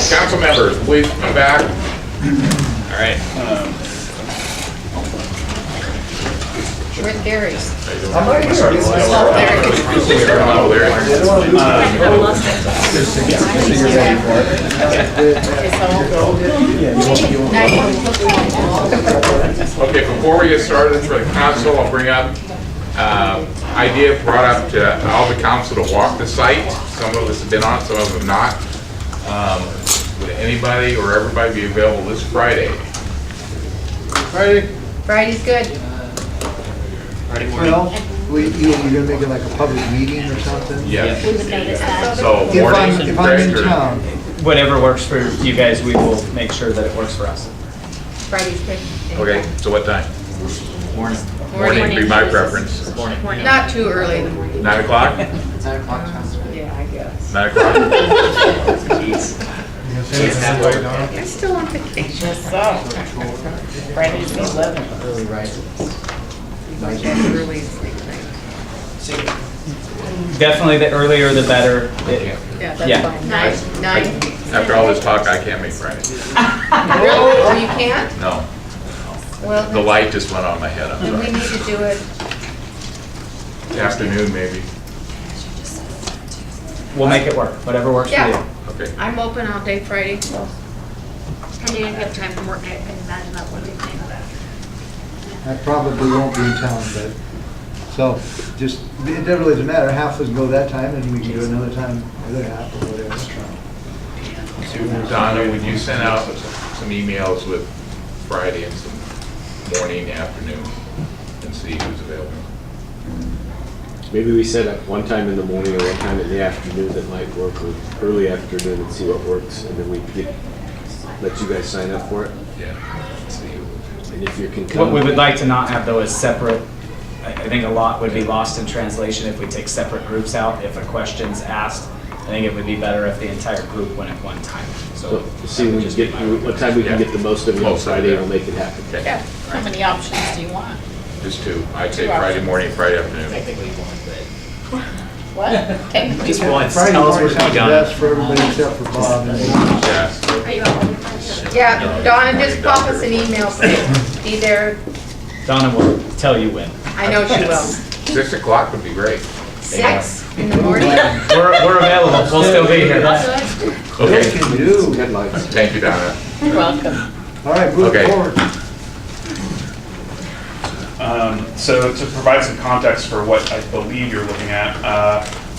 Council members, please come back. All right. Where's Gary? I'm right here. Okay, before we get started for the council, I'll bring up idea brought up to all the council to walk the site. Some of us have been on, some of them not. Would anybody or everybody be available this Friday? Friday's good. Well, you're gonna make it like a public meeting or something? Yes. We would notice that. So If morning, I'm in Greg, or- town, Whatever works for you guys, we will make sure that it works for us. Friday's good. Okay, so what time? Morning. Morning would be my preference. Not too early in the morning. 9 o'clock? Yeah, I guess. 9 o'clock? I'm still on vacation. Friday's the 11th. early rising. Early sleep night. Definitely the earlier the better. Yeah, that's Yeah. fine. Nine? After all this talk, I can't make Friday. Really? Oh, you can't? No, Well, the light just went on my head, I'm then we sorry. need to do it. Afternoon, maybe. We'll make it work, whatever works for Yeah. you. Okay. I'm open all day Friday, so. And you have time from work, I can imagine that would be fine. I probably won't be in town, but, so, just, it really doesn't matter, half of us go that time, and we can do another time, the other half, or whatever. Donna, would you send out some emails with Friday and some morning, afternoon, and see who's available? Maybe we set up one time in the morning or one time in the afternoon that might work, or early afternoon and see what works, and then we let you guys sign up for it. Yeah. See who. And if you can What come. we would like to not have though is separate, I think a lot would be lost in translation if we take separate groups out. If a question's asked, I think it would be better if the entire group went at one time. So see when you get, what time we can get the most of it on Most of it, Friday, yeah. and we'll make it happen. Okay. Yeah. How many options do you want? Just two. I'd say Friday morning, Friday afternoon. What? Technically, Just once, Friday tell us morning what sounds you got. best for everybody except for Bob. And Yeah. Are you on Friday? Yeah, Donna, just pop us an email, please. Be there. Donna will tell you when. I know she will. 6 o'clock would be great. 6 in the morning? We're available, we'll still be here. Okay. can do. Headlights. Thank you, Donna. You're welcome. All right, move Okay. forward. So to provide some context for what I believe you're looking at,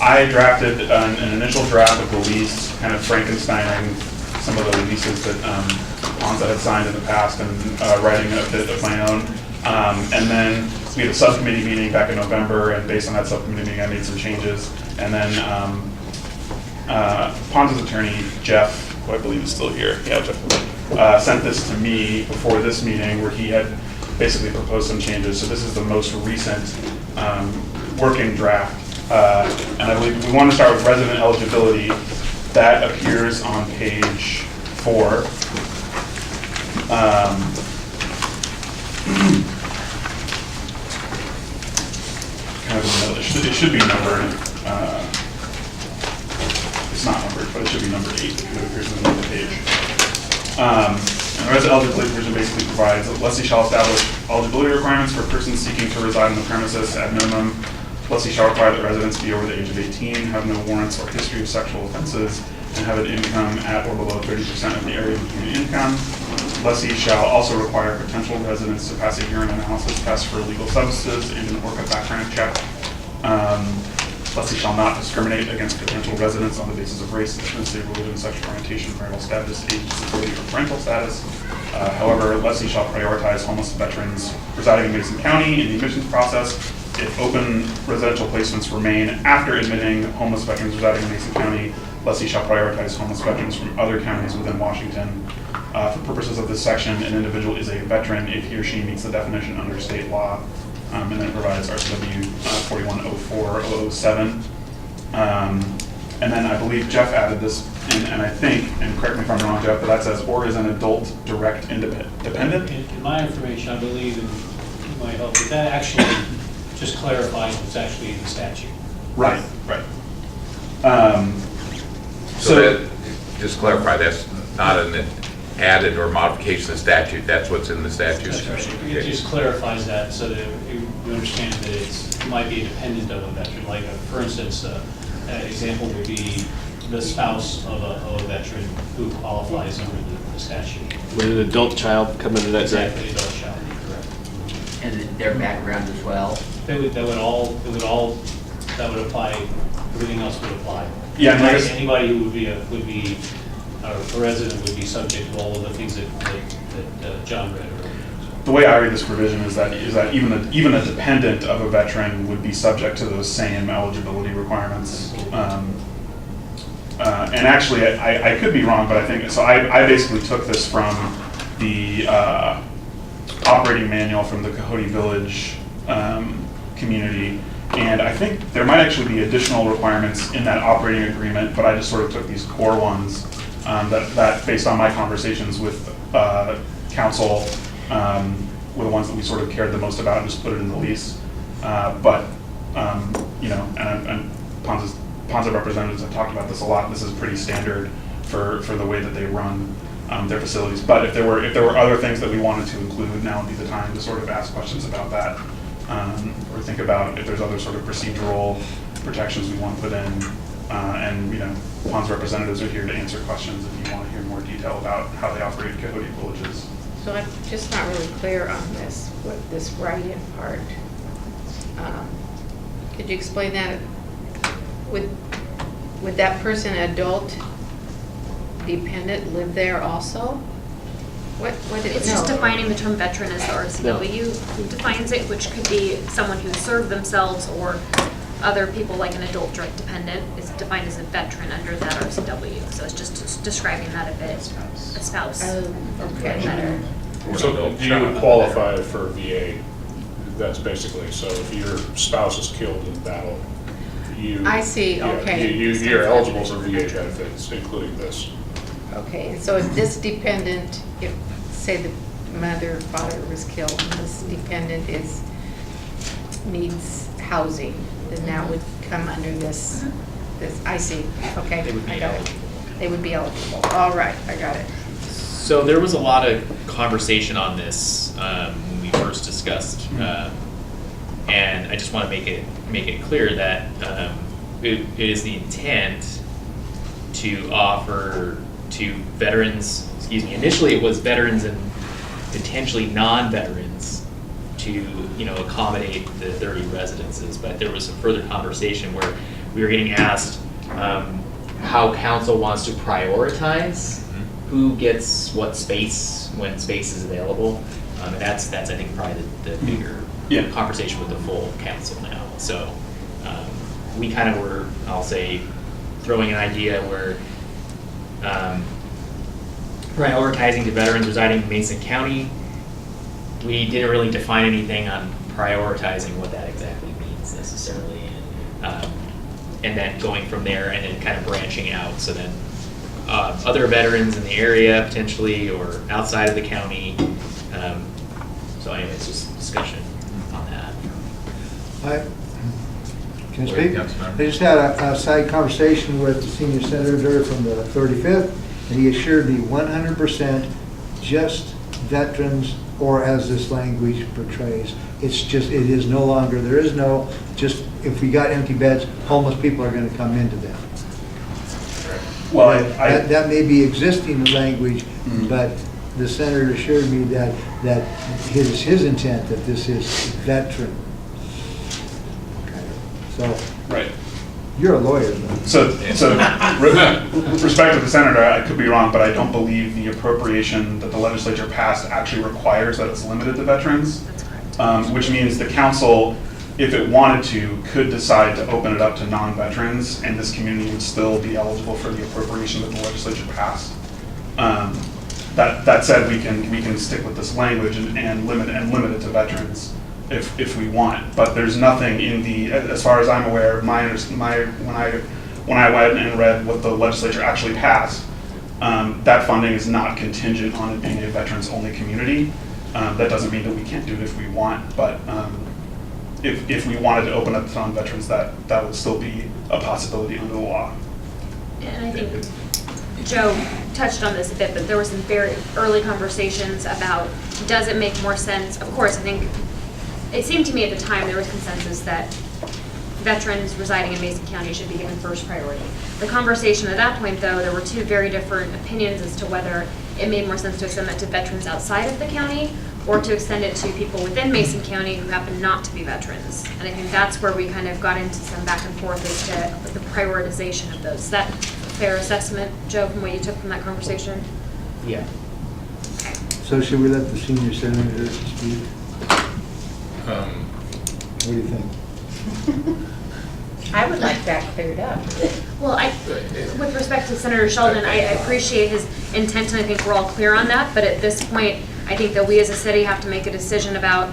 I drafted an initial draft of the lease, kind of Frankensteining some of the leases that Ponza had signed in the past and writing a bit of my own. And then we had a subcommittee meeting back in November, and based on that subcommittee meeting, I made some changes. And then Ponza's attorney, Jeff, who I believe is still here, yeah, Jeff, sent this to me before this meeting, where he had basically proposed some changes. So this is the most recent working draft. And I believe we want to start with resident eligibility. That appears on page 4. Kind of in the middle. It should be numbered. It's not numbered, but it should be numbered 8. It appears in the middle of the page. And the resident eligibility provision basically provides that lessee shall establish eligibility requirements for persons seeking to reside on the premises. At minimum, lessee shall require that residents be over the age of 18, have no warrants or history of sexual offenses, and have an income at or below 30% of the area of community income. Lessee shall also require potential residents to pass a urine analysis test for illegal substances and an ORCA background check. Lessee shall not discriminate against potential residents on the basis of race, ethnicity, religion, sexual orientation, marital status, age, disability, or parental status. However, lessee shall prioritize homeless veterans residing in Mason County in the admissions process. If open residential placements remain after admitting homeless veterans residing in Mason County, lessee shall prioritize homeless veterans from other counties within Washington. For purposes of this section, an individual is a veteran if he or she meets the definition under state law. And then it provides RCW 4104-007. And then I believe Jeff added this in, and I think, and correct me if I'm wrong, Jeff, but that says, or is an adult direct dependent? In my information, I believe, and you might help, but that actually just clarifies what's actually in the statute. Right, right. So that, just clarify, that's not an added or modification of statute, that's what's in the statute? That's right. It Okay. just clarifies that so that you understand that it might be a dependent of a veteran. Like, for instance, an example would be the spouse of a veteran who qualifies under the statute. Would an adult child come into that grant? Exactly, adult child, correct. And their background as well. That would apply, everything else would apply. Yeah, and I guess- Anybody who would be a resident would be subject to all of the things that John read earlier. The way I read this provision is that even a dependent of a veteran would be subject to those same eligibility requirements. And actually, I could be wrong, but I think, so I basically took this from the operating manual from the Coyote Village community, and I think there might actually be additional requirements in that operating agreement, but I just sort of took these core ones that based on my conversations with council, were the ones that we sort of cared the most about, and just put it in the lease. But you know, and Ponza representatives have talked about this a lot. This is pretty standard for the way that they run their facilities. But if there were other things that we wanted to include, now would be the time to sort of ask questions about that, or think about if there's other sort of procedural protections we want to put in. And you know, Ponza representatives are here to answer questions if you want to hear more detail about how they operate Coyote Villages. So I'm just not really clear on this, what this write-in part. Could you explain that? Would that person, adult, dependent, live there also? What did, It's just no. defining the term veteran as the RCW defines it, which could be someone who served themselves or other people like an adult direct dependent is defined as a veteran under that RCW. So it's just describing that a bit, a spouse. Oh, okay. Better. So you would qualify for VA, that's basically, so if your spouse is killed in battle, you. I see, yeah, okay. You're eligible for VA benefits, including this. Okay, and so if this dependent, if, say the mother or father was killed, and this dependent needs housing, then that would come under this, I see, okay. They would be I got it. eligible. They would be eligible, all right, I got it. So there was a lot of conversation on this when we first discussed, and I just want to make it clear that it is the intent to offer to veterans. Excuse me. Initially, it was veterans and potentially non-veterans to accommodate the 30 residences, but there was some further conversation where we were getting asked how council wants to prioritize who gets what space when space is available, and that's I think probably the bigger conversation with the full council now. So we kind of were, I'll say, throwing an idea where prioritizing to veterans residing in Mason County. We didn't really define anything on prioritizing what that exactly means necessarily, and then going from there and then kind of branching out. So then other veterans in the area potentially or outside of the county. So anyways, just discussion on that. Can I speak? I just had a side conversation with the senior senator from the 35th, and he assured me 100% just veterans, or as this language portrays, it is no longer, there is no, just if we got empty beds, homeless people are going to come into them. Well, that may be existing language, but the senator assured me that his intent that this is veteran. Okay. So, right. You're a lawyer, though. So with respect to the senator, I could be wrong, but I don't believe the appropriation that the legislature passed actually requires that it's limited to veterans. That's correct. Which means the council, if it wanted to, could decide to open it up to non-veterans, and this community would still be eligible for the appropriation that the legislature passed. That said, we can stick with this language and limit it to veterans if we want. But there's nothing in the, as far as I'm aware, when I went and read what the legislature actually passed, that funding is not contingent on it being a veterans-only community. That doesn't mean that we can't do it if we want, but if we wanted to open up to non-veterans, that would still be a possibility under the law. And I think Joe touched on this a bit, but there were some very early conversations about, does it make more sense? Of course, I think, it seemed to me at the time there was consensus that veterans residing in Mason County should be given first priority. The conversation at that point, though, there were two very different opinions as to whether it made more sense to extend that to veterans outside of the county or to extend it to people within Mason County who happen not to be veterans. And I think that's where we kind of got into some back and forth as to the prioritization of those. Is that a fair assessment, Joe, from what you took from that conversation? Yeah. Okay. So should we let the senior senator speak? What do you think? I would like that cleared up. Well, with respect to Senator Sheldon, I appreciate his intent, and I think we're all clear on that. But at this point, I think that we as a city have to make a decision about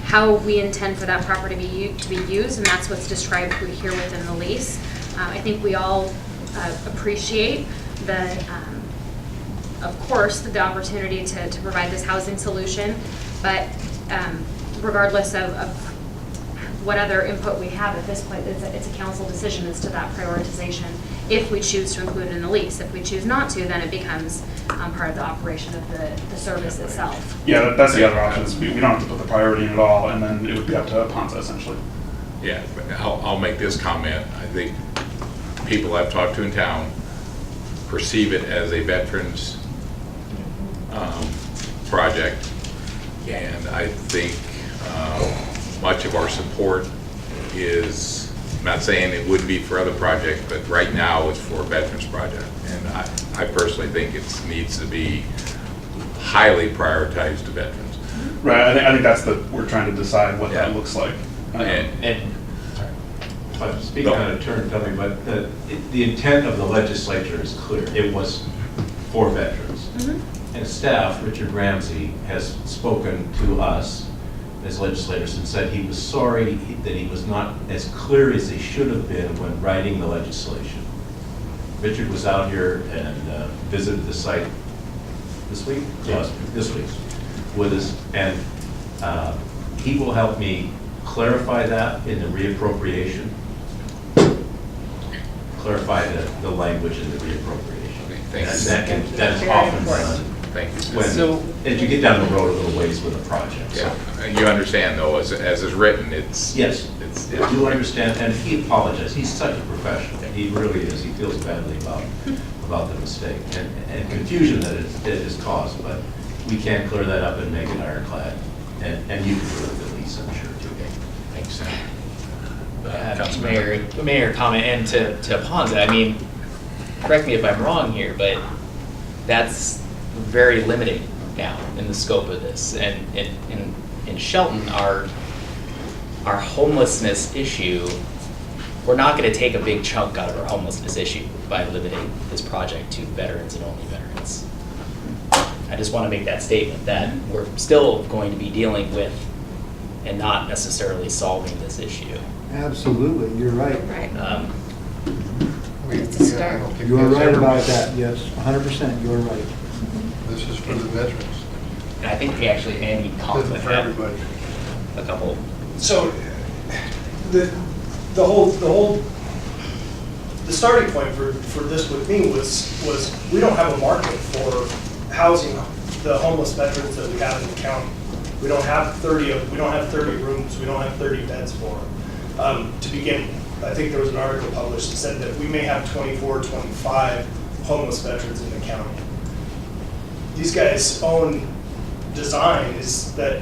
how we intend for that property to be used, and that's what's described here within the lease. I think we all appreciate of course, the opportunity to provide this housing solution, but regardless of what other input we have at this point, it's a council decision as to that prioritization if we choose to include it in the lease. If we choose not to, then it becomes part of the operation of the service itself. Yeah, that's the other option, is we don't have to put the priority in at all, and then it would be up to Ponza essentially. Yeah, but I'll make this comment. I think people I've talked to in town perceive it as a veterans project, and I think much of our support is, I'm not saying it wouldn't be for other projects, but right now it's for a veterans project. And I personally think it needs to be highly prioritized to veterans. Right, I think that's we're trying to decide what that looks like. Speaking out of turn, tell me, but the intent of the legislature is clear. It was for veterans. Mm-hmm. And staff, Richard Ramsey, has spoken to us as legislators and said he was sorry that he was not as clear as he should have been when writing the legislation. Richard was out here and visited the site this week? Yes, this week with us, and he will help me clarify that in the reappropriation. Clarify the language in the reappropriation. Okay, thank you. That is often done. Thank you. As you get down the road a little ways with a project. Yeah, and you understand though, as it's written, it's... Yes, I do understand, and he apologized. He's such a professional. He really is. He feels badly about the mistake and confusion that it has caused, but we can clear that up and make it ironclad. And you can do it at least, I'm sure, too. Thanks. Mayor comment, and to Ponza, I mean, correct me if I'm wrong here, but that's very limiting now in the scope of this. And in Shelton, our homelessness issue, we're not going to take a big chunk out of our homelessness issue by limiting this project to veterans and only veterans. I just want to make that statement that we're still going to be dealing with and not necessarily solving this issue. Absolutely, you're right. Right. Where's the start? You are right about that, yes, 100%, you're right. This is for the veterans. And I think we actually, Andy, called with For that everybody. a couple. So the starting point for this with me was we don't have a market for housing the homeless veterans that we have in the county. We don't have 30 rooms. We don't have 30 beds for them. To begin with, I think there was an article published that said that we may have 24, 25 homeless veterans in the county. These guys' own design is that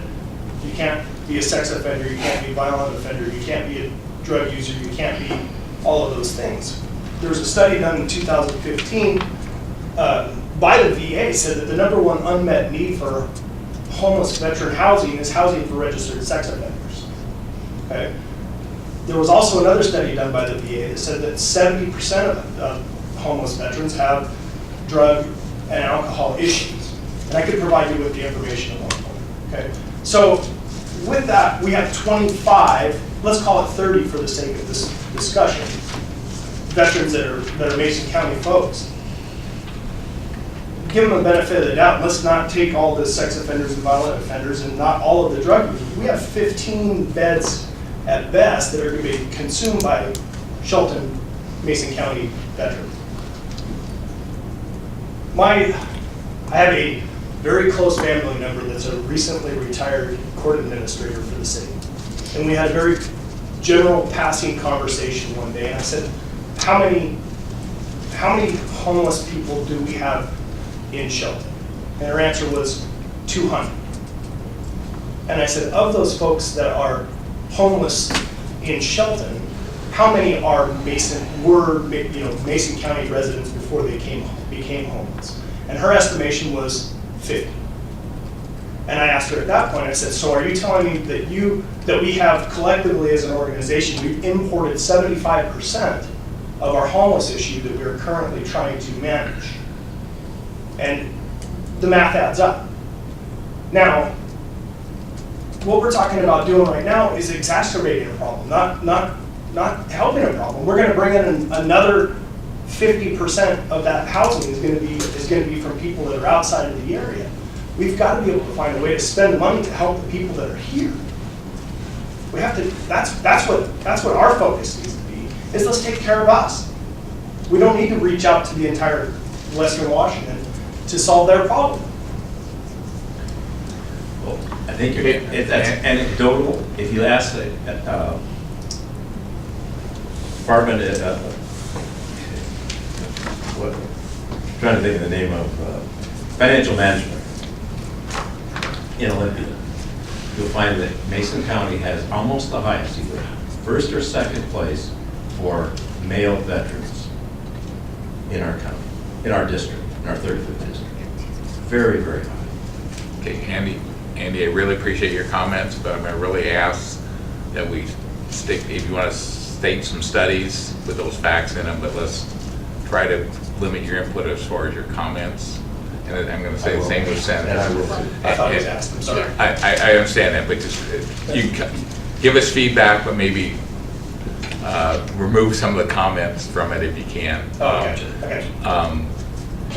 you can't be a sex offender, you can't be a violent offender, you can't be a drug user, you can't be all of those things. There was a study done in 2015 by the VA said that the #1 unmet need for homeless veteran housing is housing for registered sex offenders. Okay. There was also another study done by the VA that said that 70% of homeless veterans have drug and alcohol issues. And I could provide you with the information at one point. Okay. So with that, we have 25, let's call it 30 for the sake of this discussion, veterans that are Mason County folks. Give them a benefit of the doubt. Let's not take all the sex offenders and violent offenders and not all of the drug users. We have 15 beds at best that are going to be consumed by Shelton, Mason County veterans. I have a very close family member that's a recently retired court administrator for the city. And we had a very general passing conversation one day, and I said, how many homeless people do we have in Shelton? And her answer was 200. And I said, of those folks that are homeless in Shelton, how many are Mason County residents before they became homeless? And her estimation was 50. And I asked her at that point, I said, so are you telling me that we have collectively as an organization, we've imported 75% of our homeless issue that we're currently trying to manage? And the math adds up. Now, what we're talking about doing right now is exacerbating a problem, not helping a problem. We're going to bring in another 50% of that housing is going to be from people that are outside of the area. We've got to be able to find a way to spend money to help the people that are here. We have to. That's what our focus needs to be. Is let's take care of us. We don't need to reach out to the entire Western Washington to solve their problem. Well, I think that's anecdotal. If you ask the department, I'm trying to think of the name of financial management in Olympia, you'll find that Mason County has almost the highest, either first or second place for male veterans in our county, in our district, in our 35th district. Very, very high. Okay, Andy, I really appreciate your comments, but I'm going to really ask that we stick, if you want to state some studies with those facts in them, but let's try to limit your input as far as your comments. And I'm going to say the same with Senator. I thought it was asked, I'm sorry. I understand that, but just, you can give us feedback, but maybe remove some of the comments from it if you can. Okay.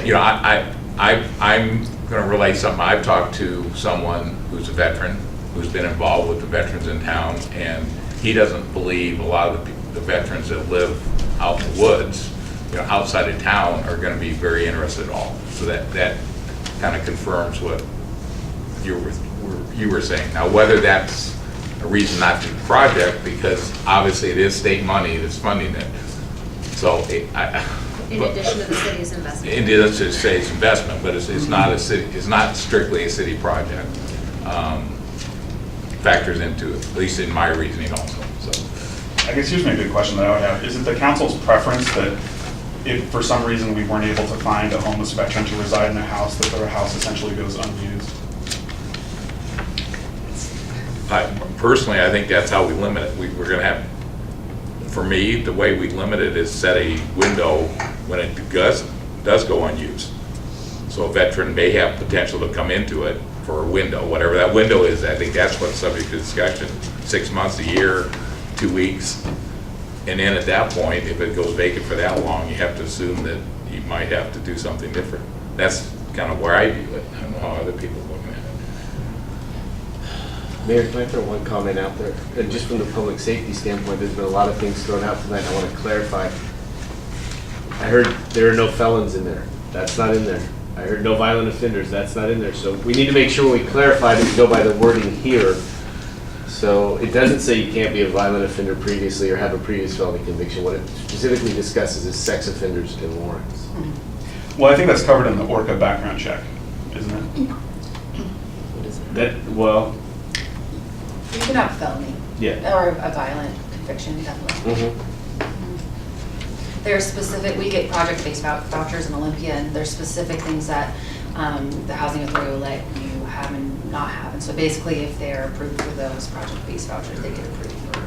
You know, I'm going to relay something. I've talked to someone who's a veteran, who's been involved with the veterans in town, and he doesn't believe a lot of the veterans that live out in the woods, you know, outside of town, are going to be very interested at all. So that kind of confirms what you were saying. Now, whether that's a reason not to do the project, because obviously it is state money that's funding it. So In addition to the city's investment. In addition to the city's investment, but it's not a city. It's not strictly a city project. Factors into it, at least in my reasoning also. So, I guess here's maybe a question that I would have. Is it the council's preference that if for some reason we weren't able to find a homeless veteran to reside in their house, that their house essentially goes unused? Personally, I think that's how we limit it. We're going to have, for me, the way we limit it is set a window when it does go unused. So a veteran may have potential to come into it for a window, whatever that window is. I think that's what's subject to discussion. 6 months, a year, 2 weeks. And then at that point, if it goes vacant for that long, you have to assume that you might have to do something different. That's kind of where I view it. I don't know how other people are looking at it. Mayor, can I throw one comment out there? And just from the public safety standpoint, there's been a lot of things thrown out tonight. I want to clarify. I heard there are no felons in there. That's not in there. I heard no violent offenders. That's not in there. So we need to make sure we clarify that we go by the wording here. So it doesn't say you can't be a violent offender previously or have a previous felony conviction. What it specifically discusses is sex offenders and warrants. Well, I think that's covered in the ORCA background check, isn't it? What is it? That, well, You can have a felony. Yeah. Or a violent conviction, definitely. There's specific, we get project-based vouchers in Olympia, and there's specific things that the housing authority will let you have and not have. And so basically, if they're approved for those project-based vouchers, they get approved for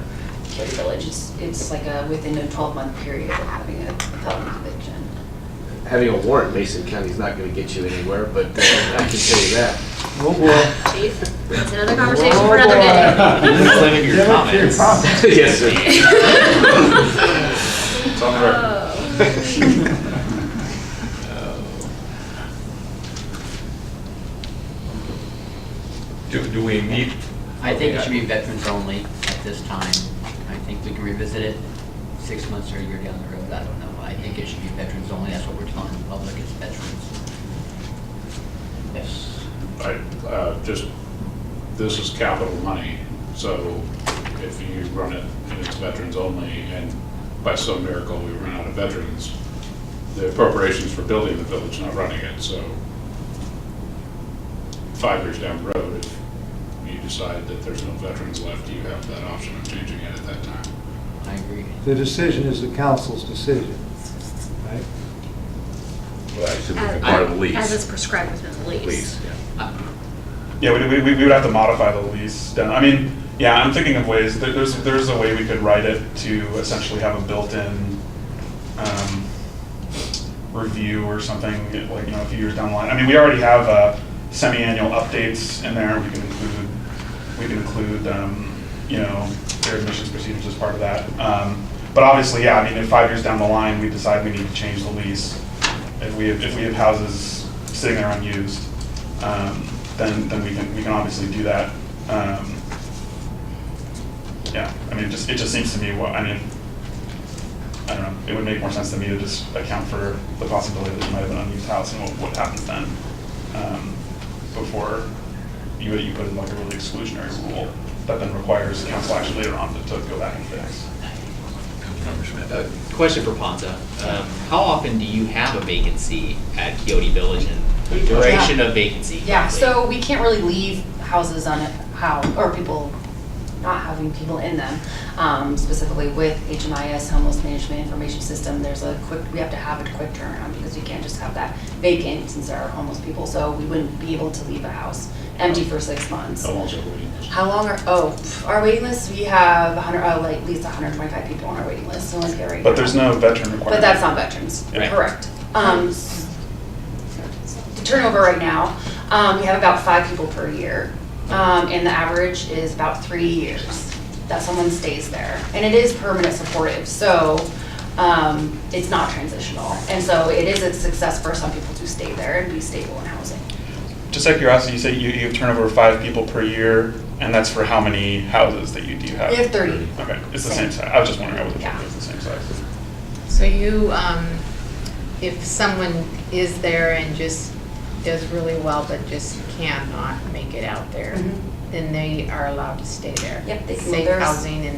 Cary Village. It's like within a 12-month period of having a felony conviction. having a warrant in Mason County is not going to get you anywhere, but I can tell you that. Oh, boy. Chief, that's another conversation for another day. Just limit your comments. Yes, sir. It's on the record. Do we need? I think it should be veterans only at this time. I think we can revisit it 6 months or a year down the road. I don't know. I think it should be veterans only. That's what we're telling the public, is veterans. This is capital money, so if you run it and it's veterans only, and by some miracle we run out of veterans, the appropriations for building the village, not running it, so 5 years down the road, if you decide that there's no veterans left, you have that option of changing it at that time. I agree. The decision is the council's decision, right? Well, I assume it's part of the lease. As it's prescribed within the lease. Lease, yeah. Yeah, we would have to modify the lease. I mean, yeah, I'm thinking of ways, there's a way we could write it to essentially have a built-in review or something, like, a few years down the line. I mean, we already have semi-annual updates in there. We can include their admissions procedures as part of that. But obviously, yeah, I mean, if 5 years down the line, we decide we need to change the lease, if we have houses sitting there unused, then we can obviously do that. Yeah, I mean, it just seems to me, I don't know, it would make more sense to me to just account for the possibility that you might have an unused house and what happens then, before you put in like a really exclusionary rule that then requires council action later on to go back and fix. Question for Ponza. How often do you have a vacancy at Quixote Village and the duration of vacancy? Yeah, roughly? so we can't really leave houses or people, not having people in them. Specifically with HMIS, Homeless Management Information System, we have to have a quick turnaround because we can't just have that vacant since there are homeless people. So we wouldn't be able to leave a house empty for 6 months. How long's our waiting list? How long our waiting list, we have at least 125 people on our waiting list. So let's get right But now. there's no veteran requirement. But that's not veterans, Yeah. correct. The turnover right now, we have about 5 people per year. And the average is about 3 years that someone stays there. And it is permanent supportive, so it's not transitional. And so it is a success for some people to stay there and be stable in housing. Just out of curiosity, you say you have turnover of 5 people per year, and that's for how many houses that you do have? We have 30. Okay, it's the same size. I was just wondering, I wasn't sure Yeah. if it was the same size. So you, if someone is there and just does really well but just cannot make it out there, then they are allowed to stay there. Yep, they can Safe there's- housing and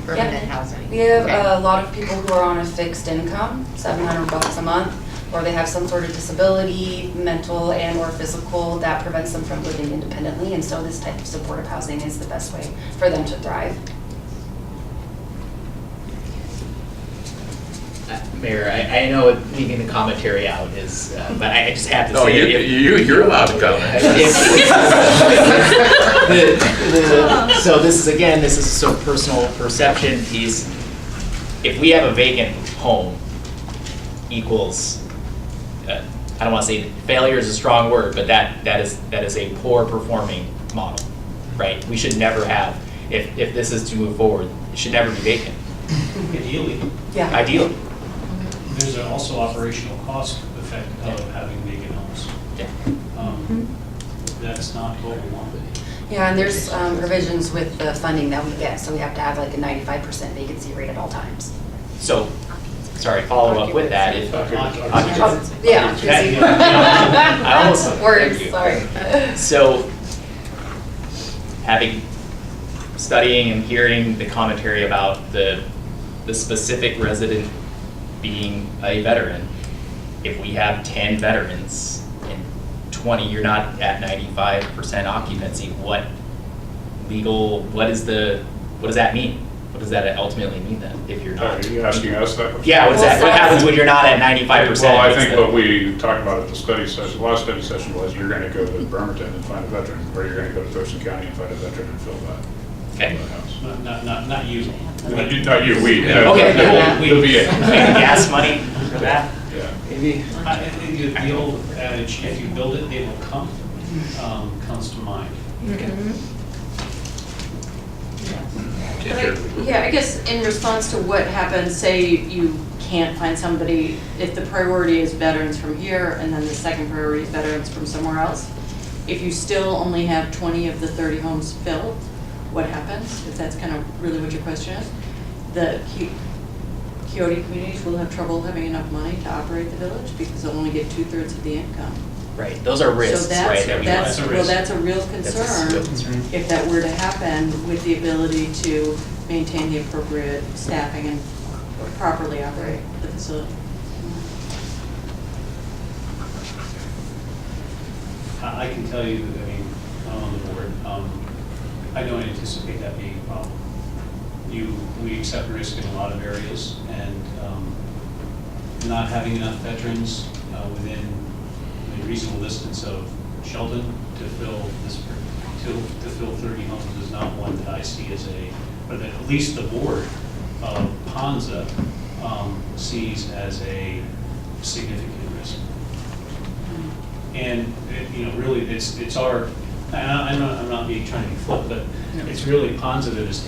permanent housing. We have Okay. a lot of people who are on a fixed income, $700 a month, or they have some sort of disability, mental and or physical, that prevents them from living independently. And so this type of supportive housing is the best way for them to thrive. Mayor, I know leaving the commentary out is, but I just have to say. No, you're allowed to comment. So this is so personal perception piece. If we have a vacant home equals, I don't want to say failure is a strong word, but that is a poor performing model, right? We should never have, if this is to move forward, it should never be vacant. Ideally. Yeah. Ideally. There's also operational cost effect of having vacant homes. Yeah. That's not what we want. Yeah, and there's provisions with the funding that we get, so we have to have like a 95% vacancy rate at all times. So, sorry, follow up with that. If Occupancy. Yeah. I almost Words, sorry. So, studying and hearing the commentary about the specific resident being a veteran, if we have 10 veterans and 20, you're not at 95% occupancy, what does that mean? What does that ultimately mean then, if you're not? Are you asking us that question? Yeah, what happens when you're not at 95%? Well, I think what we talked about at the study session, the last study session was you're going to go to Bremerton and find a veteran, or you're going to go to Thurston County and find a veteran and fill that. Okay. House. Not you. Not you, we. Okay, The VA. Gas money for that? Yeah. Maybe. The old adage, if you build it, they will come, comes to mind. Yeah, I guess in response to what happens, say you can't find somebody, if the priority is veterans from here and then the second priority is veterans from somewhere else, if you still only have 20 of the 30 homes filled, what happens? If that's kind of really what your question is, the Quixote communities will have trouble having enough money to operate the village because they'll only get 2/3 of the income. Right, those are risks, So that's, right, that we want. that's a real That's a concern, real concern. if that were to happen, with the ability to maintain the appropriate staffing and properly operate the facility. I can tell you, I mean, I'm on the board, I don't anticipate that being a problem. We accept risk in a lot of areas, and not having enough veterans within a reasonable distance of Shelton to fill 30 homes is not one that I see as or that at least the board of Ponza sees as a significant risk. And, really, it's our, and I'm not being trying to be flip, but it's really Ponza that is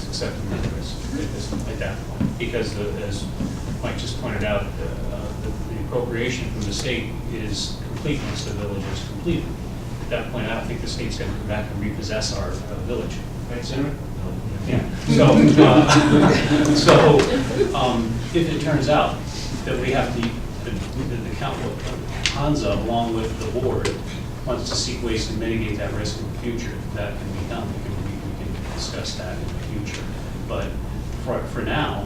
accepting that risk at that point. Because as Mike just pointed out, the appropriation from the state is complete once the village is completed. At that point, I don't think the state's going to come back and repossess our village, right, Senator? Yeah. So if it turns out that we have the council, Hansa, along with the board, wants to seek ways to mitigate that risk in the future, that can be done. We can discuss that in the future. But for now,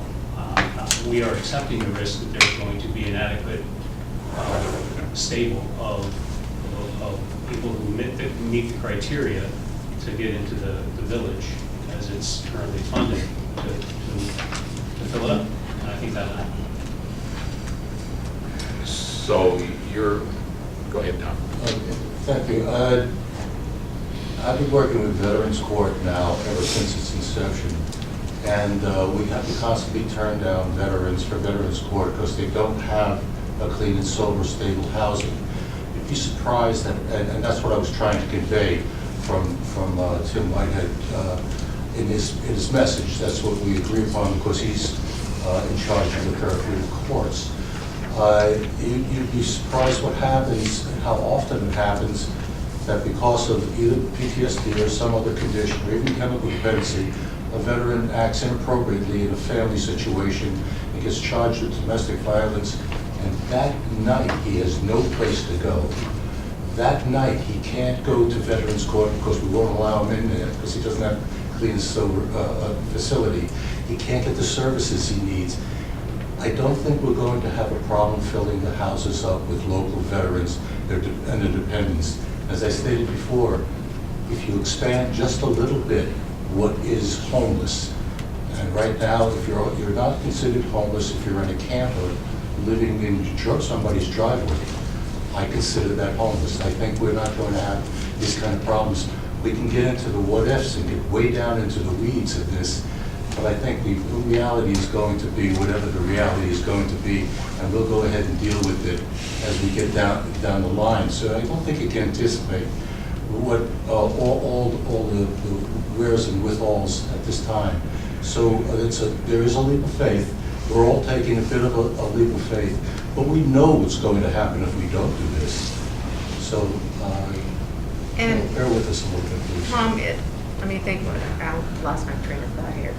we are accepting the risk that there's going to be an adequate stable of people who meet the criteria to get into the village as it's currently funded to fill it up. And I think that'll happen. So go ahead, Tom. Thank you. I've been working with Veterans Court now ever since its inception. And we have to constantly turn down veterans for Veterans Court because they don't have a clean and sober, stable housing. You'd be surprised, and that's what I was trying to convey from Tim Whitehead in his message. That's what we agree upon because he's in charge of the therapeutic courts. You'd be surprised what happens and how often it happens that because of either PTSD or some other condition or even chemical dependency, a veteran acts inappropriately in a family situation and gets charged with domestic violence, and that night he has no place to go. That night he can't go to Veterans Court because we won't allow him in there because he doesn't have a clean and sober facility. He can't get the services he needs. I don't think we're going to have a problem filling the houses up with local veterans and their dependents. As I stated before, if you expand just a little bit what is homeless, and right now, if you're not considered homeless, if you're in a camper living in somebody's driveway, I consider that homeless. I think we're not going to have these kind of problems. We can get into the what ifs and get way down into the weeds of this, but I think the reality is going to be whatever the reality is going to be, and we'll go ahead and deal with it as we get down the line. So I don't think you can anticipate what all the wheres and withals at this time. So there is a leap of faith. We're all taking a bit of a leap of faith, but we know what's going to happen if we don't do this. So bear with us a little bit, please. Tom, let me think. I lost my train of thought here.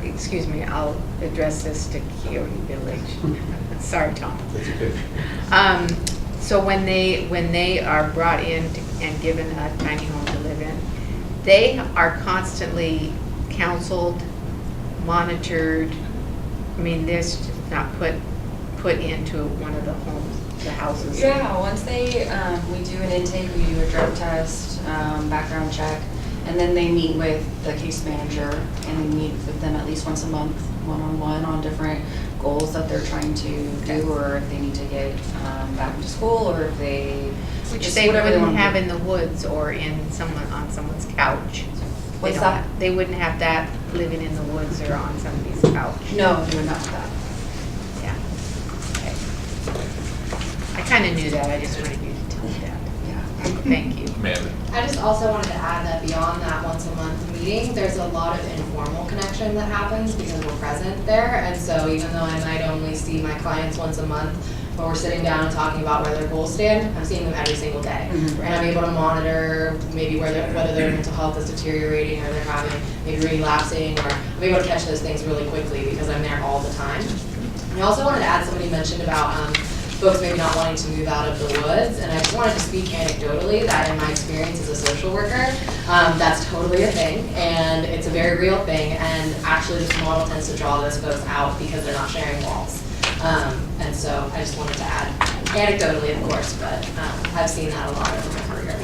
Excuse me, I'll address this to Keohee Village. Sorry, Tom. That's okay. So when they are brought in and given a tiny home to live in, they are constantly counseled, monitored. I mean, they're not put into one of the homes, the houses. Yeah, once they, we do an intake, we do a drug test, background check, and then they meet with the case manager, and they meet with them at least once a month, one-on-one on different goals that they're trying to do, or if they need to get back into school, or if they Which they wouldn't have in the woods or on someone's couch. What's that? They wouldn't have that living in the woods or on somebody's couch. No, they would not have that. I kind of knew that, I just wanted you to tell me that. Yeah. Thank you. Amanda. I just also wanted to add that beyond that once a month meeting, there's a lot of informal connection that happens because we're present there. And so even though I might only see my clients once a month, when we're sitting down and talking about where their goals stand, I'm seeing them every single day. Mm-hmm. And I'm able to monitor maybe whether their mental health is deteriorating or they're having maybe relapsing, or I'm able to catch those things really quickly because I'm there all the time. And I also wanted to add, somebody mentioned about folks maybe not wanting to move out of the woods, and I just wanted to speak anecdotally that in my experience as a social worker, that's totally a thing, and it's a very real thing, and actually this model tends to draw those folks out because they're not sharing walls. And so I just wanted to add, anecdotally of course, but I've seen that a lot over my career.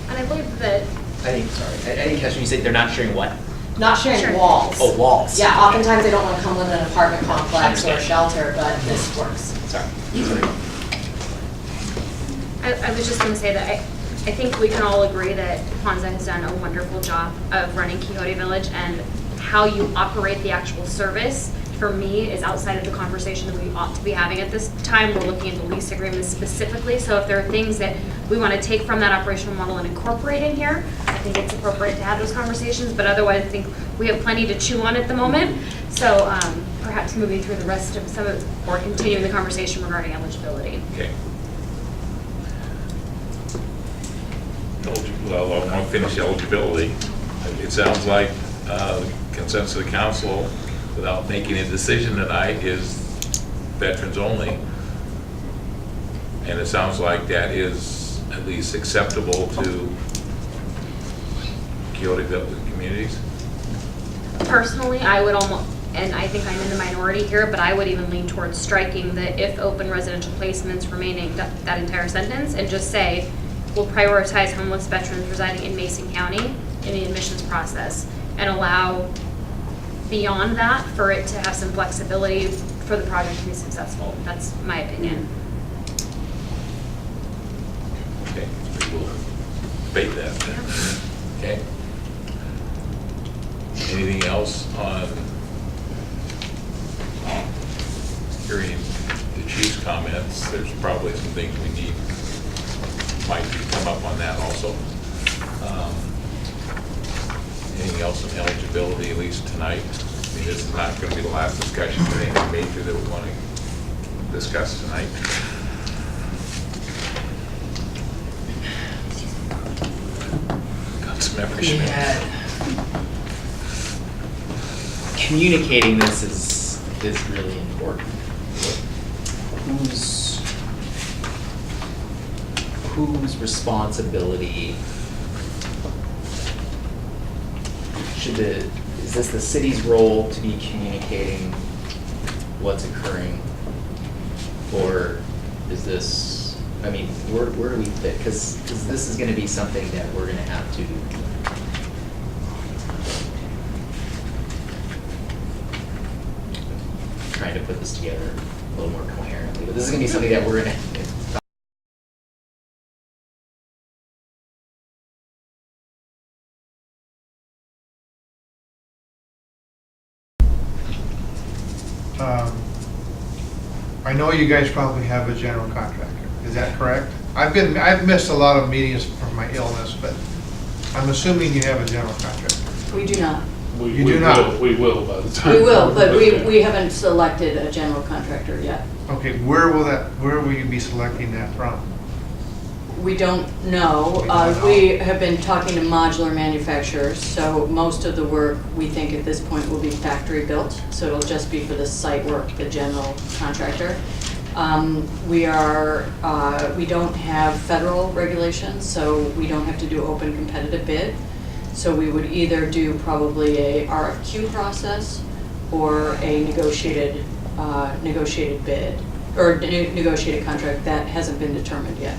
And I believe that I didn't catch when you say they're not sharing what? Not sharing walls. Oh, walls. Yeah, oftentimes they don't want to come live in an apartment complex or a Understand. shelter, but this works. Sorry. I was just going to say that I think we can all agree that Kwanzaa has done a wonderful job of running Quixote Village, and how you operate the actual service, for me, is outside of the conversation that we ought to be having at this time. We're looking into lease agreements specifically, so if there are things that we want to take from that operational model and incorporate in here, I think it's appropriate to have those conversations, but otherwise I think we have plenty to chew on at the moment. So perhaps moving through the rest of some of it, or continuing the conversation regarding eligibility. Okay. Well, I want to finish eligibility. It sounds like the consensus of the council, without making a decision tonight, is veterans only. And it sounds like that is at least acceptable to Quixote Village communities. Personally, I would almost, and I think I'm in the minority here, but I would even lean towards striking the if open residential placements remaining, that entire sentence, and just say, we'll prioritize homeless veterans residing in Mason County in the admissions process, and allow beyond that for it to have some flexibility for the project to be successful. That's my opinion. Okay, we will debate that then. Okay. Anything else on hearing the chief's comments? There's probably some things we need, might come up on that also. Anything else on eligibility, at least tonight? I mean, this is not going to be the last discussion, but anything major that we want to discuss tonight? Councilmember Schmidt. Communicating this is really important. Whose responsibility is this the city's role to be communicating what's occurring? Or is this, I mean, where do we fit? Because this is going to be something that we're going to have to trying to put this together a little more coherently. But this is going to be something that we're going to I know you guys probably have a general contractor, is that correct? I've missed a lot of meetings from my illness, but I'm assuming you have a general contractor. We do not. You do not? We will by the time. We will, but we haven't selected a general contractor yet. Okay, where will you be selecting that from? We don't know. We have been talking to modular manufacturers, so most of the work we think at this point will be factory built. So it'll just be for the site work, the general contractor. We don't have federal regulations, so we don't have to do open competitive bid. So we would either do probably a RFQ process or a negotiated bid or negotiated contract. That hasn't been determined yet.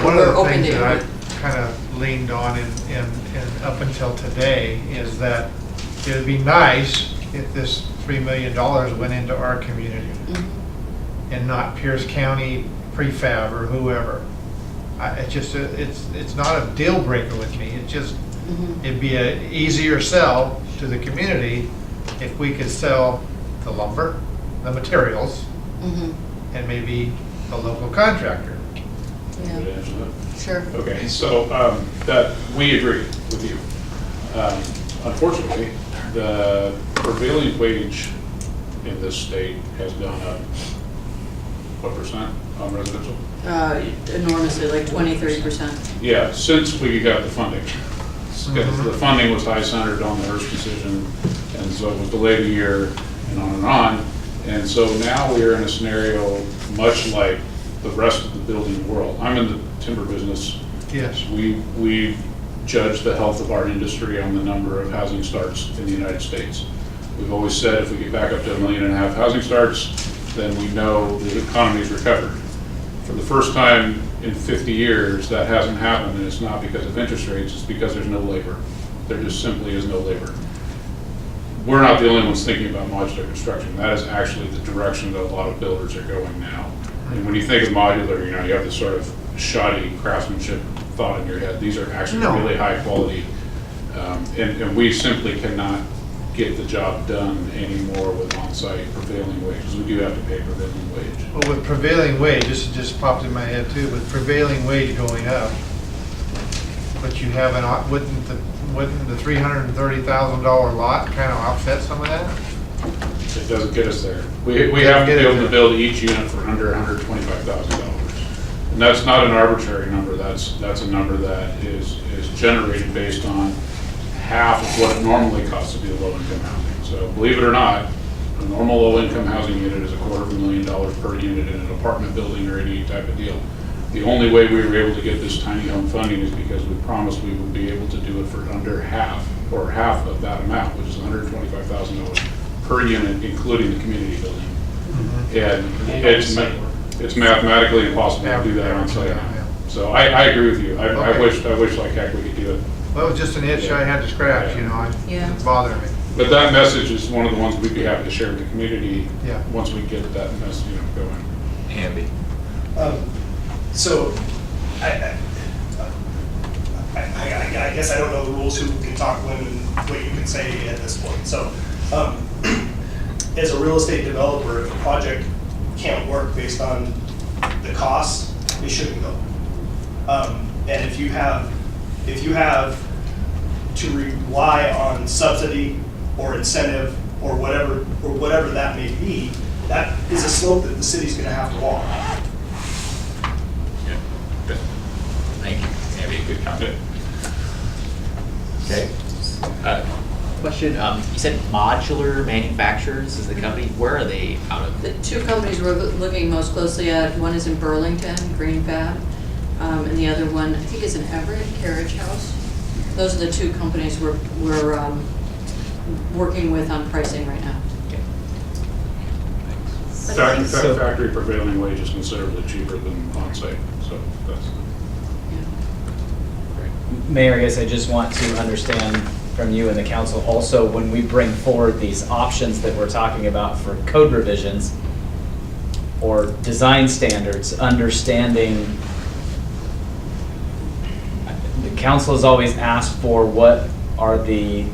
One of the things that I've kind of leaned on and up until today is that it would be nice if this $3 million went into our community and not Pierce County prefab or whoever. It's not a deal breaker with me. It'd be an easier sell to the community if we could sell the lumber, the materials, and maybe a local contractor. Yeah. Sure. Okay, so that we agree with you. Unfortunately, the prevailing wage in this state has gone up, what percent on residential? Enormously, like 20-30%. Yeah, since we got the funding. Because the funding was high-centered on the HERS decision, and so it was delayed a year, and on and on. And so now we are in a scenario much like the rest of the building world. I'm in the timber business. Yes. We judge the health of our industry on the number of housing starts in the United States. We've always said if we get back up to 1.5 million housing starts, then we know the economy's recovered. For the first time in 50 years, that hasn't happened, and it's not because of interest rates, it's because there's no labor. There just simply is no labor. We're not the only ones thinking about modular construction. That is actually the direction that a lot of builders are going now. And when you think of modular, you have this sort of shoddy craftsmanship thought in your head. These are actually really high quality, and we simply cannot get the job done anymore with on-site prevailing wages. We do have to pay prevailing wage. Well, with prevailing wage, this just popped in my head too, with prevailing wage going up, but you have wouldn't the $330,000 lot kind of offset some of that? It doesn't get us there. We have to be able to build each unit for under $125,000. And that's not an arbitrary number. That's a number that is generated based on half of what it normally costs to do low-income housing. So believe it or not, a normal low-income housing unit is $250,000 per unit in an apartment building or any type of deal. The only way we were able to get this tiny home funding is because we promised we would be able to do it for under half, or half of that amount, which is $125,000 per unit, including the community building. And it's mathematically impossible to do that on site. So I agree with you. I wish like heck we could do it. Well, it was just an itch I had to scratch, it's bothering me. But that message is one of the ones we'd be happy to share with the community once we get that message going. Andy. So, I guess I don't know the rules, who can talk when and what you can say at this point. So, as a real estate developer, if a project can't work based on the costs, it shouldn't go. And if you have to rely on subsidy or incentive or whatever that may be, that is a slope that the city's going to have to walk. Thank you. Andy, good comment. Okay. Question, you said Modular Manufacturers is the company. Where are they out of? The two companies we're looking most closely at, one is in Burlington, Green Fab, and the other one, I think, is in Everett, Carriage House. Those are the two companies we're working with on pricing right now. Factory prevailing wage is considerably cheaper than on-site, so that's. Mayor, I guess I just want to understand from you and the council also, when we bring forward these options that we're talking about for code revisions or design standards, understanding the council has always asked for what are the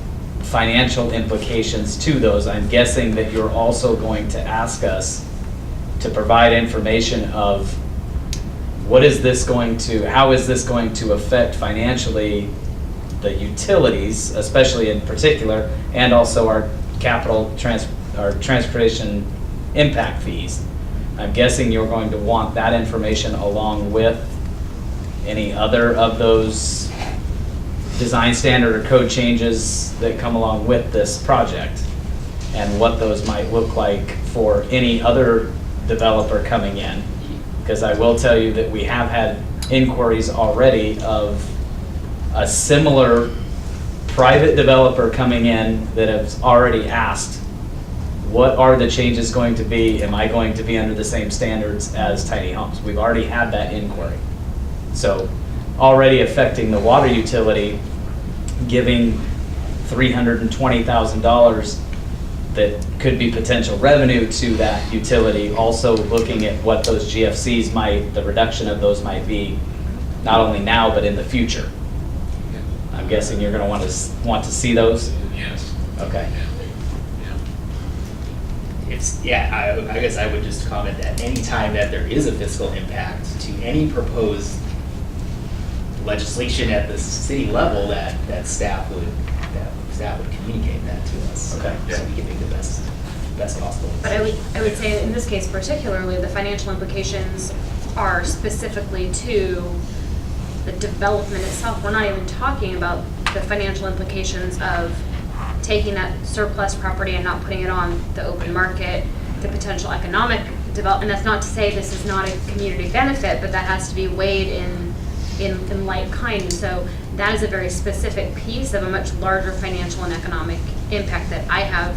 financial implications to those. I'm guessing that you're also going to ask us to provide information of what is this going to, how is this going to affect financially the utilities, especially in particular, and also our our transportation impact fees. I'm guessing you're going to want that information along with any other of those design standard or code changes that come along with this project, and what those might look like for any other developer coming in. Because I will tell you that we have had inquiries already of a similar private developer coming in that has already asked, what are the changes going to be? Am I going to be under the same standards as tiny homes? We've already had that inquiry. So already affecting the water utility, giving $320,000 that could be potential revenue to that utility, also looking at what those GFCs might, the reduction of those might be, not only now, but in the future. I'm guessing you're going to want to see those? Yes. Okay. I guess I would just comment that any time that there is a fiscal impact to any proposed legislation at the city level, that staff would communicate that to us. Okay. So we can make the best possible. But I would say in this case particularly, the financial implications are specifically to the development itself. We're not even talking about the financial implications of taking that surplus property and not putting it on the open market, the potential economic development. That's not to say this is not a community benefit, but that has to be weighed in like kind. So that is a very specific piece of a much larger financial and economic impact that I have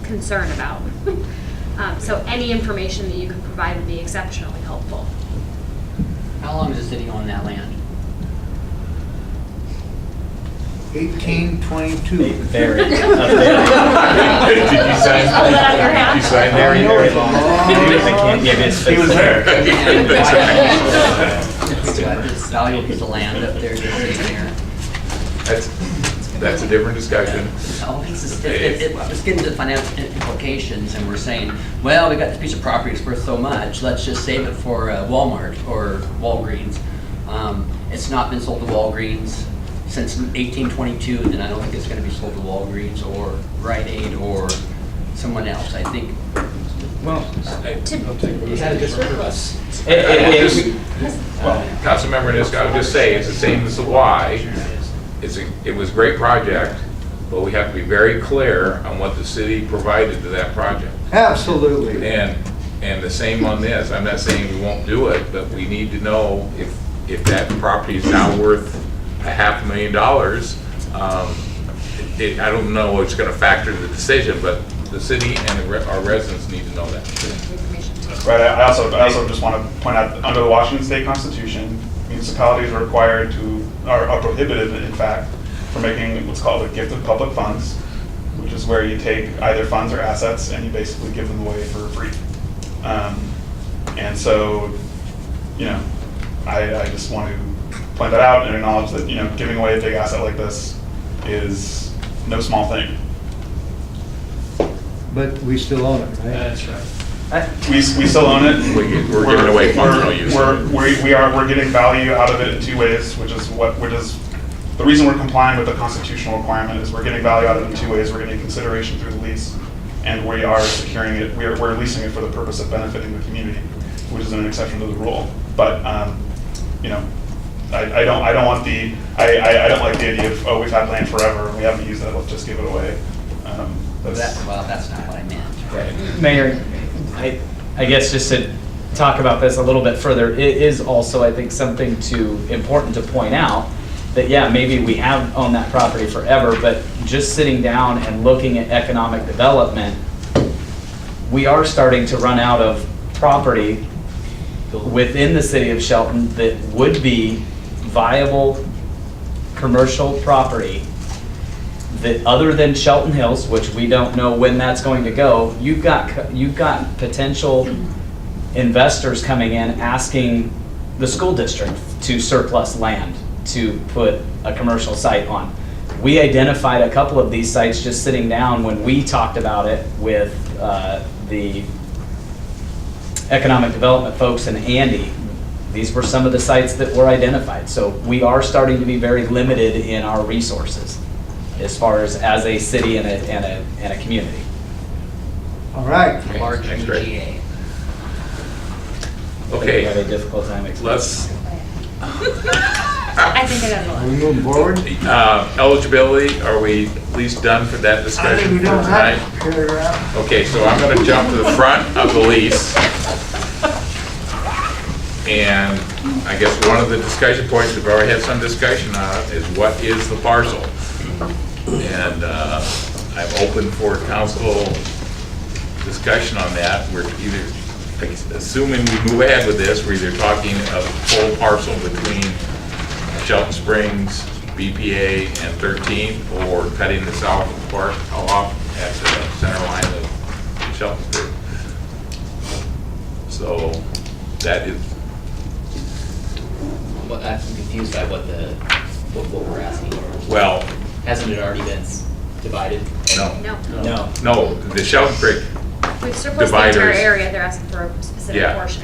concern about. So any information that you can provide would be exceptionally helpful. How long is the city on that land? 1822. Very. Did you sign? Hold that on your hand. Did you sign Very, there? very long. I can't give you He was there. It's got this valuable piece of land up there just sitting there. That's a different discussion. Oh, let's get into the financial implications, and we're saying, well, we got this piece of property, it's worth so much, let's just save it for Walmart or Walgreens. It's not been sold to Walgreens since 1822, then I don't think it's going to be sold to Walgreens or Rite Aid or someone else. I think, Well, is that a different purpose? Well, Councilmember Niska, I would just say, it's the same as the Y. It was a great project, but we have to be very clear on what the city provided to that project. Absolutely. And the same on this. I'm not saying we won't do it, but we need to know if that property is now worth $500,000. I don't know what's going to factor in the decision, but the city and our residents need to know that. Right, I also just want to point out, under the Washington State Constitution, municipalities are required to, are prohibited, in fact, from making what's called a gift of public funds, which is where you take either funds or assets and you basically give them away for free. And so, I just want to point that out and acknowledge that, giving away a big asset like this is no small thing. But we still own it, right? That's right. We still own it. We're giving away functional use. We're getting value out of it in two ways, which is the reason we're complying with the constitutional requirement is we're getting value out of it in two ways. We're getting consideration through the lease, and we are securing it. We're leasing it for the purpose of benefiting the community, which is an exception to the rule. But I don't like the idea of, oh, we've had land forever and we haven't used it, let's just give it away. That's not what I meant. Right. Mayor, I guess just to talk about this a little bit further, it is also, I think, something important to point out that, yeah, maybe we have owned that property forever, but just sitting down and looking at economic development, we are starting to run out of property within the city of Shelton that would be viable commercial property that, other than Shelton Hills, which we don't know when that's going to go, you've got potential investors coming in asking the school district to surplus land to put a commercial site on. We identified a couple of these sites just sitting down when we talked about it with the economic development folks and Andy. These were some of the sites that were identified. So we are starting to be very limited in our resources as far as a city and a community. All right. Large Thanks, Greg. UGA. Okay, We had a difficult time explaining. let's, I think I got a lot. Are we moving forward? eligibility, are we at least done for that I discussion think we for don't tonight? have to carry around. Okay, so I'm gonna jump to the front of the lease. And I guess one of the discussion points, we've already had some discussion on, is what is the parcel? And I'm open for council discussion on that. We're either, assuming we move ahead with this, we're either talking a full parcel between Shelton Springs, BPA, and 13th, or cutting the south part off at the center line of Shelton Springs. So that is, Well, I'm confused by what we're asking. well, Hasn't it already been divided? No. no, the Shelton Creek, We've surplus the entire Dividers. area, they're asking for a specific Yeah. portion.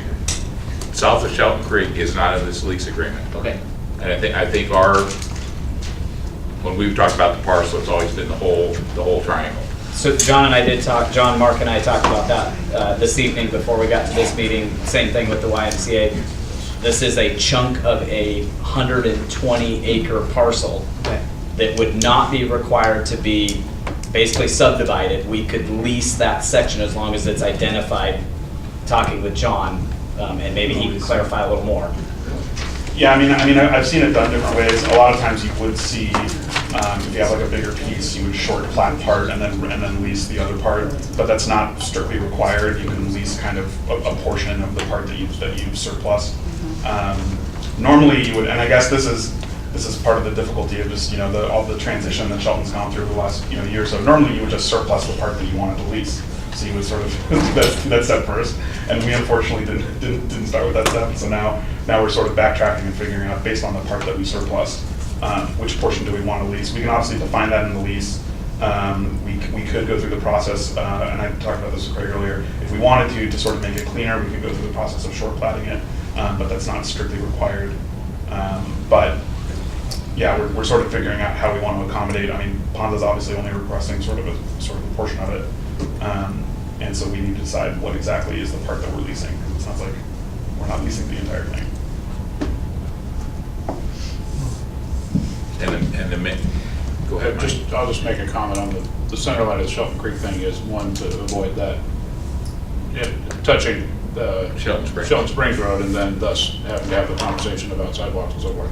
south of Shelton Creek is not in this lease agreement. Okay. And I think when we've talked about the parcel, it's always been the whole triangle. So John, Mark and I talked about that this evening before we got to this meeting. Same thing with the YMCA. This is a chunk of a 120 acre parcel that would not be required to be basically subdivided, we could lease that section as long as it's identified, talking with John, and maybe he can clarify a little more. Yeah, I mean, I've seen it done different ways. A lot of times you would see, if you have like a bigger piece, you would short plat part and then lease the other part, but that's not strictly required. You can lease kind of a portion of the part that you surplus. Normally you would, and I guess this is part of the difficulty of just, all the transition that Shelton's gone through the last, year or so. Normally you would just surplus the part that you wanted to lease. So you would sort of do that step first, and we unfortunately didn't start with that step. So now we're sort of backtracking and figuring out, based on the part that we surplused, which portion do we want to lease. We can obviously define that in the lease. We could go through the process, and I talked about this with Craig earlier. If we wanted to sort of make it cleaner, we could go through the process of short platting it, but that's not strictly required. But yeah, we're sort of figuring out how we want to accommodate. I mean, Ponza's obviously only requesting sort of a portion of it. And so we need to decide what exactly is the part that we're leasing, because it sounds like we're not leasing the entire thing. Go ahead, Mike. I'll just make a comment on the center line of the Shelton Creek thing is one to avoid that touching the Shelton Springs Road, and then thus having to have the conversation about sidewalks and so forth.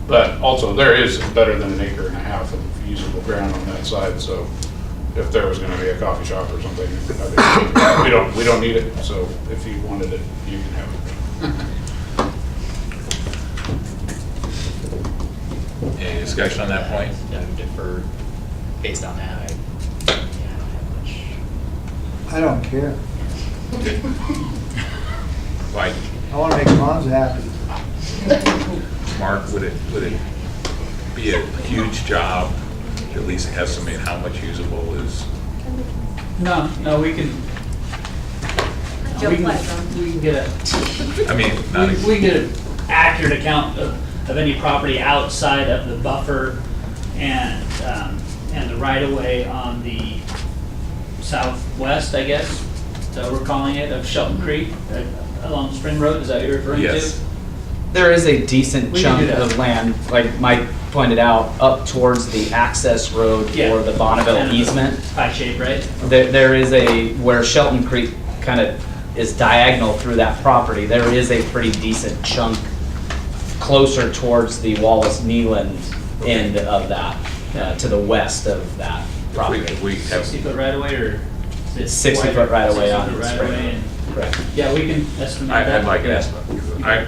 But also there is better than 1.5 acres of usable ground on that side, so if there was going to be a coffee shop or something, we don't need it. So if you wanted it, you can have it. Any discussion on that point? I would defer based on that. I don't care. Like, I want to make Ponza happy. Mark, would it be a huge job to at least estimate how much usable is? No, we can. We can get a. I mean, not we can get an accurate account of any property outside of the buffer and the right of way on the southwest, I guess, so we're calling it, of Shelton Creek along Spring Road. Is that what you're referring Yes. to? There is a decent We can chunk do that. of land, like Mike pointed out, up towards the access road Yeah. for the Bonneville easement. Pie shape, right? There is where Shelton Creek kind of is diagonal through that property, there is a pretty decent chunk closer towards the Wallace-Neeland end of that, to the west of that property. If we have 60-foot right away, or is it 60-foot right away on 60-foot right Spring away, Road. and- Correct. Yeah, we can estimate that. I'd like an estimate.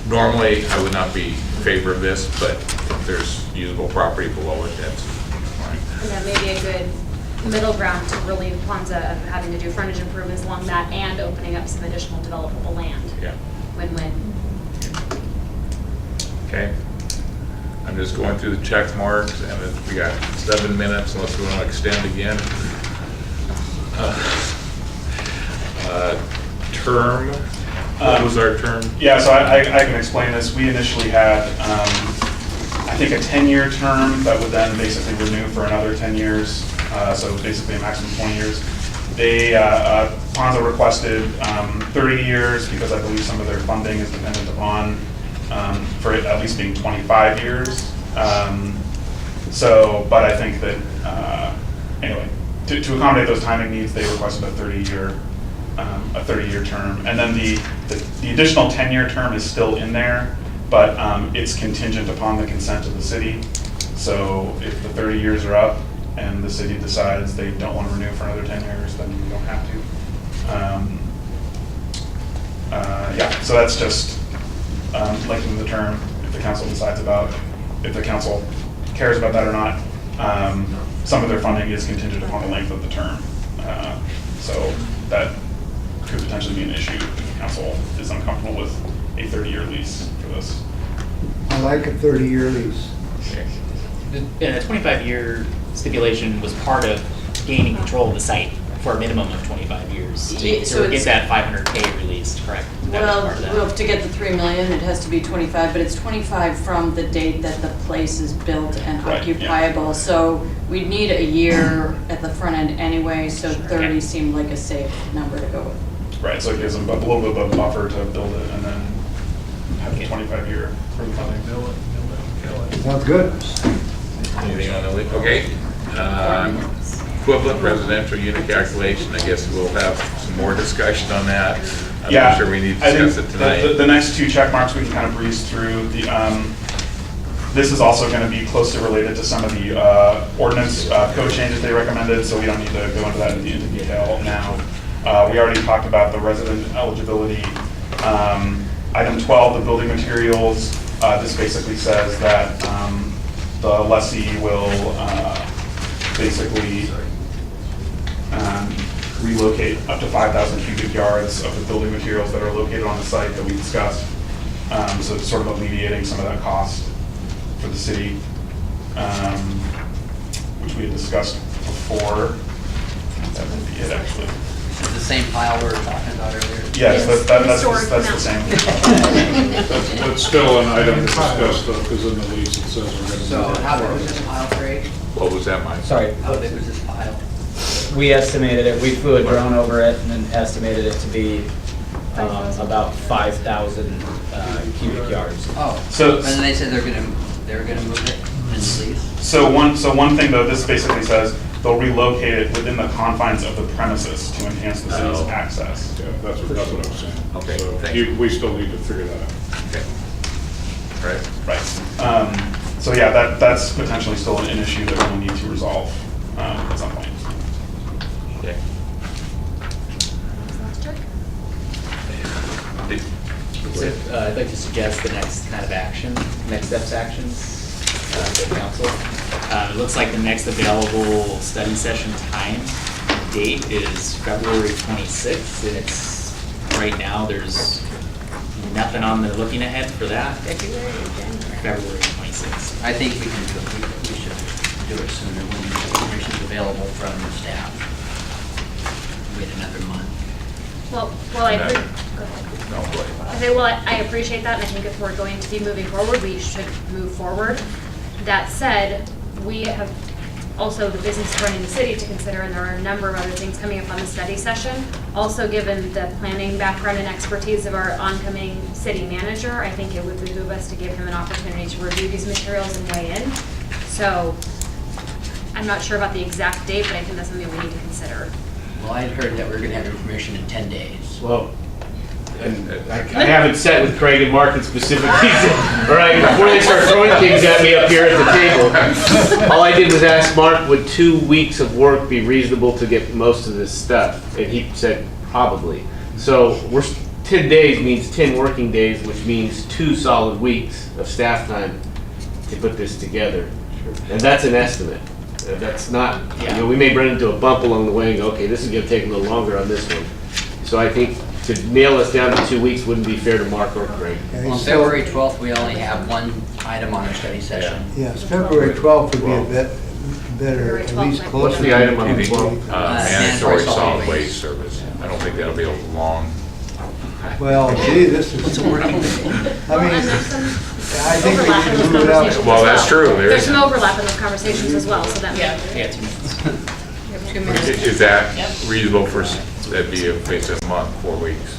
Normally, I would not be in favor of this, but if there's usable property below it, that's fine. And that may be a good middle ground to relieve Ponza of having to do frontage improvements along that and opening up some additional developable land. Yeah. Win-win. Okay. I'm just going through the check marks, and we got 7 minutes unless we want to extend again. Term, what was our term? Yeah, so I can explain this. We initially had, I think, a 10-year term that would then basically renew for another 10 years. So basically a maximum 20 years. They, Ponza requested 30 years because I believe some of their funding is dependent upon for it at least being 25 years. But I think that, anyway, to accommodate those timing needs, they requested a 30-year term. And then the additional 10-year term is still in there, but it's contingent upon the consent of the city. So if the 30 years are up and the city decides they don't want to renew for another 10 years, then we don't have to. Yeah, so that's just lengthening the term if the council decides if the council cares about that or not. Some of their funding is contingent upon the length of the term. So that could potentially be an issue if the council is uncomfortable with a 30-year lease for this. I like a 30-year lease. The 25-year stipulation was part of gaining control of the site for a minimum of 25 years Yeah, so to get it's- that 500K released, correct? That was part of that. Well, to get the 3 million, it has to be 25, but it's 25 from the date that the place is built and Right, yeah. occupiable. So we'd need a year at the front end anyway, so 30 seemed like a safe number to go with. Right, so it gives them a little bit of a buffer to build it and then have the 25-year for the funding. Sounds good. Anything on the list? Okay. equivalent residential unit calculation, I guess we'll have some more discussion on that. I'm Yeah, not sure we need to I think discuss it tonight. the next two check marks we can kind of breeze through. This is also going to be closely related to some of the ordinance code changes they recommended, so we don't need to go into that into detail now. We already talked about the resident eligibility. Item 12, the building materials. This basically says that the lessee will basically relocate up to 5,000 cubic yards of the building materials that are located on the site that we discussed. So it's sort of alleviating some of that cost for the city, which we had discussed before. That would be it, actually. It's the same file we were talking about earlier. Yes, that's the same. That's still an item to discuss though, because in the lease it says we're going to. So how big was this file, Craig? What was that, Mike? Sorry, How big was this file? we estimated it, we flew a drone over it and then estimated it to be about 5,000 cubic yards. Oh, So- and then they said they were gonna move it in the lease? So one thing though, this basically says they'll relocate it within the confines of the premises to enhance the city's Oh. access. Yeah, that's what I was saying. Okay, So thank you. we still need to figure that out. Okay. Right. Right. So yeah, that's potentially still an issue that we'll need to resolve at some point. Okay. So, I'd like to suggest the next kind of action, next steps actions for the council. It looks like the next available study session time date is February 26th, and it's, right now, there's nothing on the looking ahead for that. February 26th. I think we can do it, we should do it sooner when the information is available from the staff. Wait another month. Well, I agree. Go ahead. No, go ahead. Okay, well, I appreciate that, and I think if we're going to be moving forward, we should move forward. That said, we have also the business of running the city to consider, and there are a number of other things coming up on the study session. Also, given the planning background and expertise of our oncoming city manager, I think it would behoove us to give him an opportunity to review these materials and weigh in. So, I'm not sure about the exact date, but I think that's something we need to consider. Well, I had heard that we were gonna have information in 10 days. Well, and I haven't sat with Craig and Mark and specifically, all right, before they start throwing things at me up here at the table, all I did was ask Mark, would 2 weeks of work be reasonable to get most of this stuff? And he said, probably. So 10 days means 10 working days, which means 2 solid weeks of staff time to put this together. And that's an estimate. That's not, we may run into a bump along the way and go, okay, this is gonna take a little longer on this one. So I think to nail us down to 2 weeks wouldn't be fair to Mark or Craig. Okay, On so- February 12th, we only have one item on our study session. Yes, February 12th would be a bit better, at least closer. What's the item on the 12th? Mandatory solid waste service. I don't think that'll be a long. Well, gee, this is. What's a working day? I mean, And there's some I think we overlap in should those move it out. conversations Well, as that's true. There's some overlap in those conversations as well, so that may. Yeah, 2 minutes. We have 2 minutes. Is that reasonable for, that'd be a month, 4 weeks?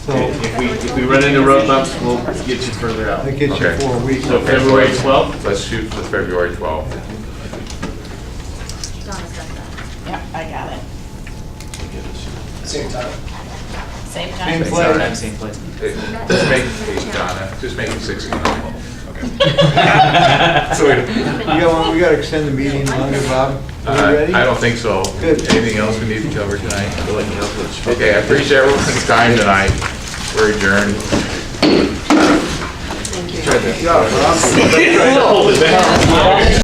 So If we run into road bumps, we'll get you further out. that gets you Okay. 4 weeks. So February 12th? Let's shoot for February 12th. Donna's got that. Yep, I got it. Same time. Same Same time. place. Same place. Just make, hey, Donna, just make it 6 o'clock. So We gotta extend the meeting longer, Bob. Are we ready? I don't think so. Good. Anything else we need to cover tonight? Okay, I appreciate everyone's time tonight. We're adjourned. Good job, Bob. Hold it back.